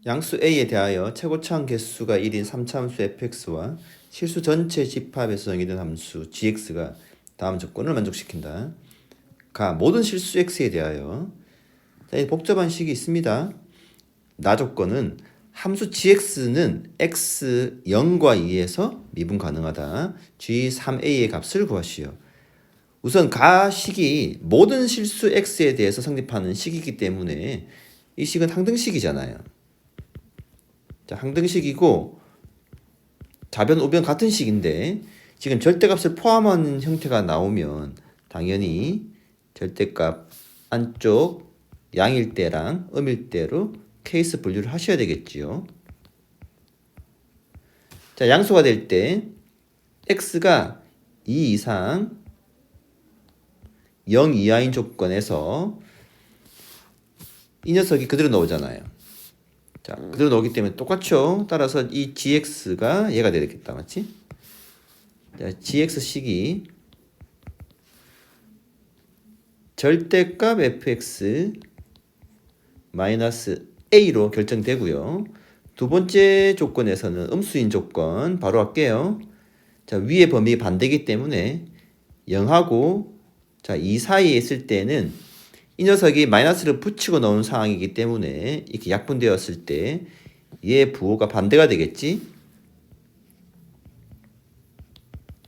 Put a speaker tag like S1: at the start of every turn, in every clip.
S1: 양수 A에 대하여 최고차항 개수가 1인 3차함수 fx와 실수 전체 집합에서 정의된 함수 gx가 다음 조건을 만족시킨다. 가 모든 실수 x에 대하여 복잡한 식이 있습니다. 나 조건은 함수 gx는 x 0과 2에서 미분 가능하다. g3a의 값을 구하시오. 우선 가 식이 모든 실수 x에 대해서 성립하는 식이기 때문에 이 식은 항등식이잖아요. 자, 항등식이고 좌변 우변 같은 식인데 지금 절대값을 포함한 형태가 나오면 당연히 절대값 안쪽 양일 때랑 음일 때로 케이스 분류를 하셔야 되겠지요. 자, 양수가 될 때 x가 2 이상 0 이하인 조건에서 이 녀석이 그대로 나오잖아요. 자, 그대로 나오기 때문에 똑같죠. 따라서 이 gx가 얘가 되겠다, 맞지? 자, gx식이 절대값 fx 마이너스 a로 결정되고요. 두 번째 조건에서는 음수인 조건 바로 할게요. 자, 위의 범위 반대이기 때문에 0하고 자, 2 사이에 있을 때는 이 녀석이 마이너스를 붙이고 나오는 상황이기 때문에 이렇게 약분되었을 때 얘 부호가 반대가 되겠지.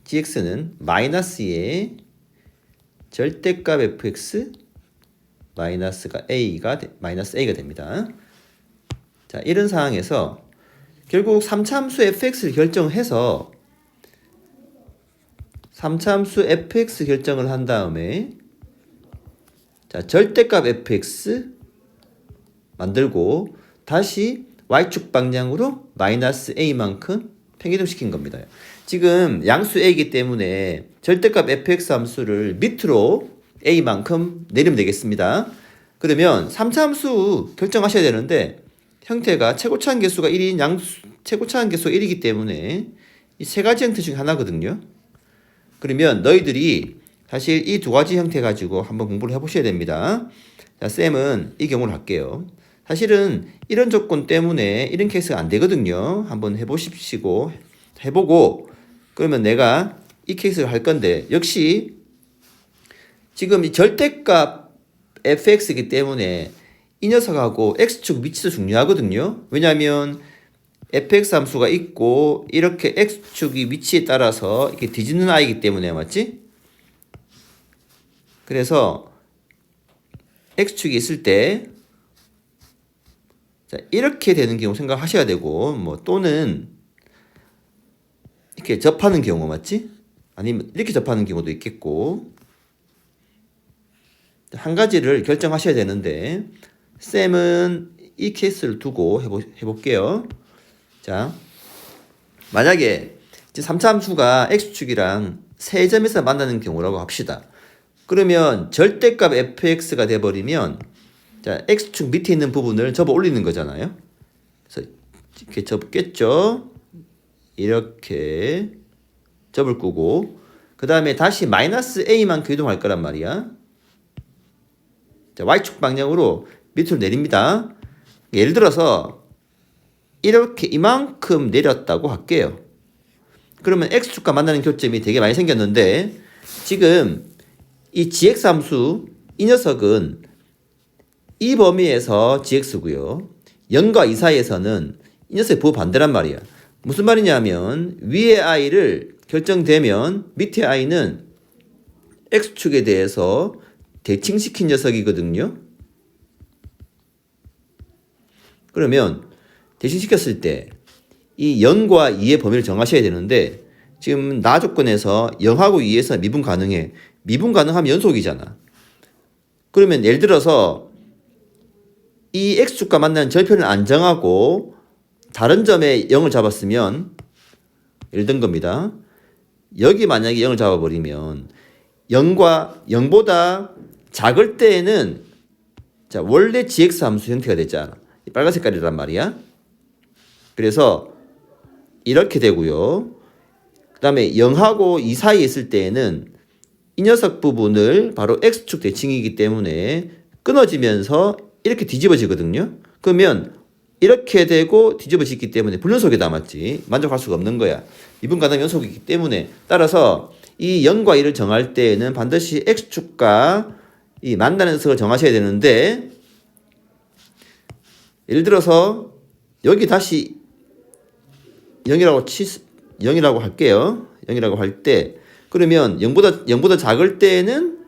S1: gx는 마이너스의 절대값 fx 마이너스가 마이너스 a가 됩니다. 자, 이런 상황에서 결국 3차함수 fx를 결정해서 3차함수 fx 결정을 한 다음에 자, 절대값 fx 만들고 다시 y축 방향으로 마이너스 a만큼 평이동시킨 겁니다. 지금 양수 a이기 때문에 절대값 fx 함수를 밑으로 a만큼 내리면 되겠습니다. 그러면 3차 함수 결정하셔야 되는데 형태가 최고차항 개수가 1인 최고차항 개수가 1이기 때문에 이 세 가지 형태 중에 하나거든요. 그러면 너희들이 사실 이 두 가지 형태 가지고 한번 공부를 해보셔야 됩니다. 자, 쌤은 이 경우를 할게요. 사실은 이런 조건 때문에 이런 케이스가 안 되거든요. 한번 해보십시오. 해보고 그러면 내가 이 케이스를 할 건데 역시 지금 이 절대값 fx이기 때문에 이 녀석하고 x축 위치도 중요하거든요. 왜냐하면 fx 함수가 있고 이렇게 x축이 위치에 따라서 이렇게 뒤집는 아이기 때문에 맞지? 그래서 x축이 있을 때 자, 이렇게 되는 경우 생각하셔야 되고 뭐 또는 이렇게 접하는 경우 맞지? 아니면 이렇게 접하는 경우도 있겠고 한 가지를 결정하셔야 되는데 쌤은 이 케이스를 두고 해볼게요. 자, 만약에 3차 함수가 x축이랑 세 점에서 만나는 경우라고 합시다. 그러면 절대값 fx가 돼버리면 자, x축 밑에 있는 부분을 접어 올리는 거잖아요. 그래서 이렇게 접겠죠. 이렇게 접을 거고 그 다음에 다시 마이너스 a만큼 이동할 거란 말이야. 자, y축 방향으로 밑으로 내립니다. 예를 들어서 이렇게 이만큼 내렸다고 할게요. 그러면 x축과 만나는 교점이 되게 많이 생겼는데 지금 이 gx 함수 이 녀석은 이 범위에서 gx고요. 0과 2 사이에서는 이 녀석의 부호 반대란 말이야. 무슨 말이냐면 위의 i를 결정되면 밑의 i는 x축에 대해서 대칭시킨 녀석이거든요. 그러면 대칭시켰을 때 이 0과 2의 범위를 정하셔야 되는데 지금 나 조건에서 0하고 2에서 미분 가능해. 미분 가능하면 연속이잖아. 그러면 예를 들어서 이 x축과 만나는 절편을 안 정하고 다른 점에 0을 잡았으면 예를 든 겁니다. 여기 만약에 0을 잡아버리면 0보다 작을 때에는 자, 원래 gx 함수 형태가 됐잖아. 빨간 색깔이란 말이야. 그래서 이렇게 되고요. 그 다음에 0하고 2 사이에 있을 때에는 이 녀석 부분을 바로 x축 대칭이기 때문에 끊어지면서 이렇게 뒤집어지거든요. 그러면 이렇게 되고 뒤집어지기 때문에 불연속에 남았지. 만족할 수가 없는 거야. 미분 가능 연속이기 때문에. 따라서 이 0과 2를 정할 때에는 반드시 x축과 이 만나는 녀석을 정하셔야 되는데, 예를 들어서 여기 다시 0이라고 할게요. 0이라고 할 때, 그러면 0보다 작을 때에는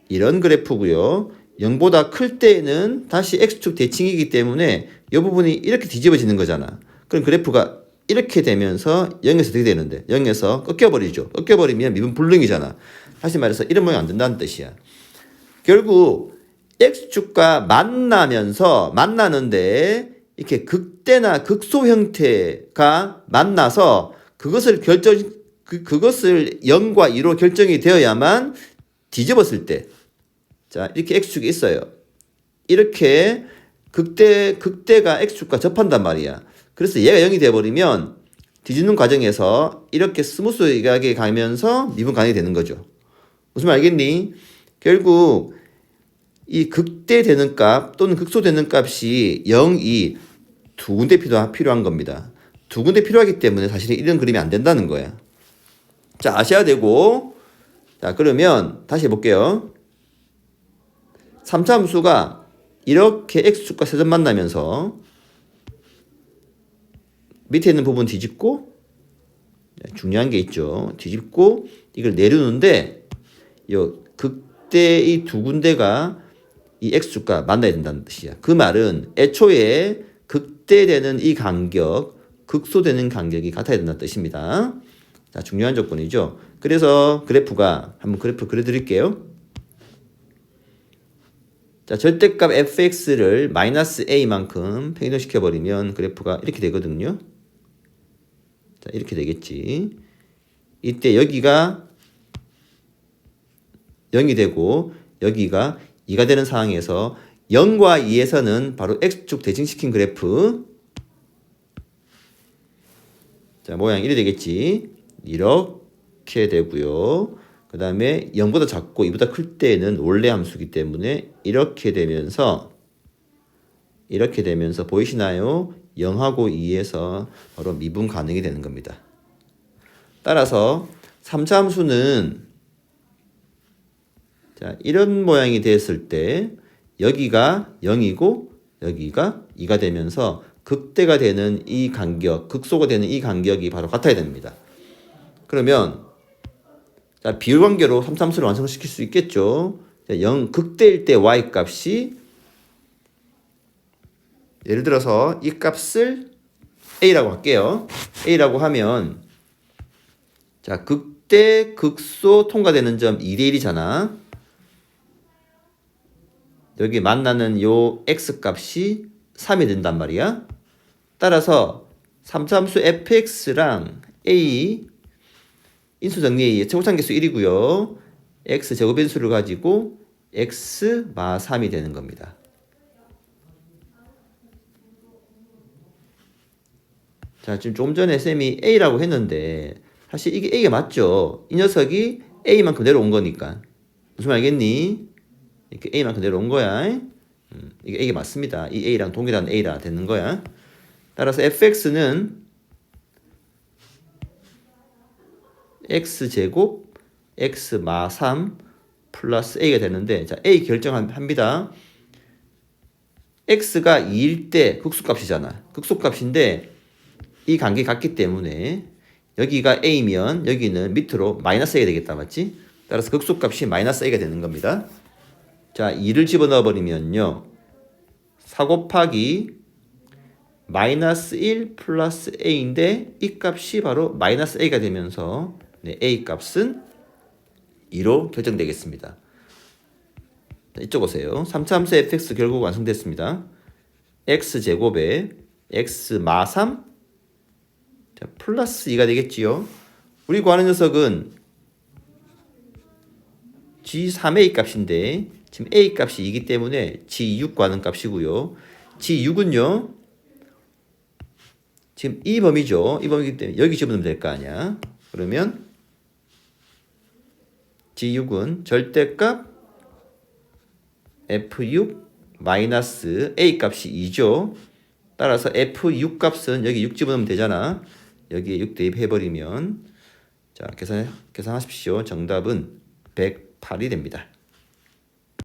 S1: 이런 그래프고요. 0보다 클 때에는 다시 x축 대칭이기 때문에 이 부분이 이렇게 뒤집어지는 거잖아. 그럼 그래프가 이렇게 되면서 0에서 어떻게 되는데? 0에서 꺾여버리죠. 꺾여버리면 미분 불능이잖아. 다시 말해서 이런 모양 안 된다는 뜻이야. 결국 x축과 만나는데 이렇게 극대나 극소 형태가 만나서 그것을 0과 2로 결정이 되어야만 뒤집었을 때, 자, 이렇게 x축이 있어요. 이렇게 극대가 x축과 접한단 말이야. 그래서 얘가 0이 돼버리면 뒤집는 과정에서 이렇게 스무스하게 가면서 미분 가능이 되는 거죠. 무슨 말 알겠니? 결국 이 극대되는 값 또는 극소되는 값이 0, 2 두 군데 필요한 겁니다. 두 군데 필요하기 때문에 사실은 이런 그림이 안 된다는 거야. 자, 아셔야 되고, 자, 그러면 다시 해볼게요. 3차 함수가 이렇게 x축과 세점 만나면서 밑에 있는 부분 뒤집고, 중요한 게 있죠. 뒤집고 이걸 내려놓는데 요 극대의 두 군데가 이 x축과 만나야 된다는 뜻이야. 그 말은 애초에 극대되는 이 간격, 극소되는 간격이 같아야 된다는 뜻입니다. 자, 중요한 조건이죠. 그래서 한번 그래프 그려드릴게요. 자, 절대값 fx를 마이너스 a만큼 평행시켜버리면 그래프가 이렇게 되거든요. 자, 이렇게 되겠지. 이때 여기가 0이 되고 여기가 2가 되는 상황에서 0과 2에서는 바로 x축 대칭시킨 그래프. 자, 모양이 이렇게 되겠지. 이렇게 되고요. 그 다음에 0보다 작고 2보다 클 때는 원래 함수이기 때문에 이렇게 되면서 보이시나요? 0하고 2에서 바로 미분 가능이 되는 겁니다. 따라서 3차 함수는 자, 이런 모양이 됐을 때 여기가 0이고 여기가 2가 되면서 극대가 되는 이 간격, 극소가 되는 이 간격이 바로 같아야 됩니다. 그러면 자, 비율 관계로 3차 함수를 완성시킬 수 있겠죠. 자, 0 극대일 때 y 값이 예를 들어서 이 값을 a라고 할게요. a라고 하면 자, 극대 극소 통과되는 점 2대 1이잖아. 여기 만나는 요 x 값이 3이 된단 말이야. 따라서 3차 함수 fx랑 a 인수 정리의 최고차계수 1이고요. x 제곱인수를 가지고 x 마 3이 되는 겁니다. 자, 지금 조금 전에 쌤이 a라고 했는데 사실 이게 a가 맞죠? 이 녀석이 a만큼 내려온 거니까. 무슨 말 알겠니? 이렇게 a만큼 내려온 거야. 이게 a가 맞습니다. 이 a랑 동일한 a라 되는 거야. 따라서 fx는 x제곱 x 마 3 플러스 a가 되는데, 자, a 결정합니다. x가 2일 때 극소값이잖아. 극소값인데 이 관계 같기 때문에 여기가 a면 여기는 밑으로 마이너스 a가 되겠다. 맞지? 따라서 극소값이 마이너스 a가 되는 겁니다. 자, 2를 집어넣어 버리면요, 4 곱하기 마이너스 1 플러스 a인데 이 값이 바로 마이너스 a가 되면서 네, a 값은 2로 결정되겠습니다. 자, 이쪽 오세요. 3차 함수 fx 결국 완성됐습니다. x제곱에 x 마 3 자, 플러스 2가 되겠지요. 우리 구하는 녀석은 g3a 값인데 지금 a 값이 2이기 때문에 g6 구하는 값이고요. g6은요, 지금 이 범위죠. 이 범위이기 때문에 여기 집어넣으면 될 거 아니야. 그러면 g6은 절대값 f6 마이너스 a 값이 2죠. 따라서 F6 값은 여기 6 집어넣으면 되잖아. 여기에 6 대입해버리면 자 계산하십시오. 정답은 108이 됩니다.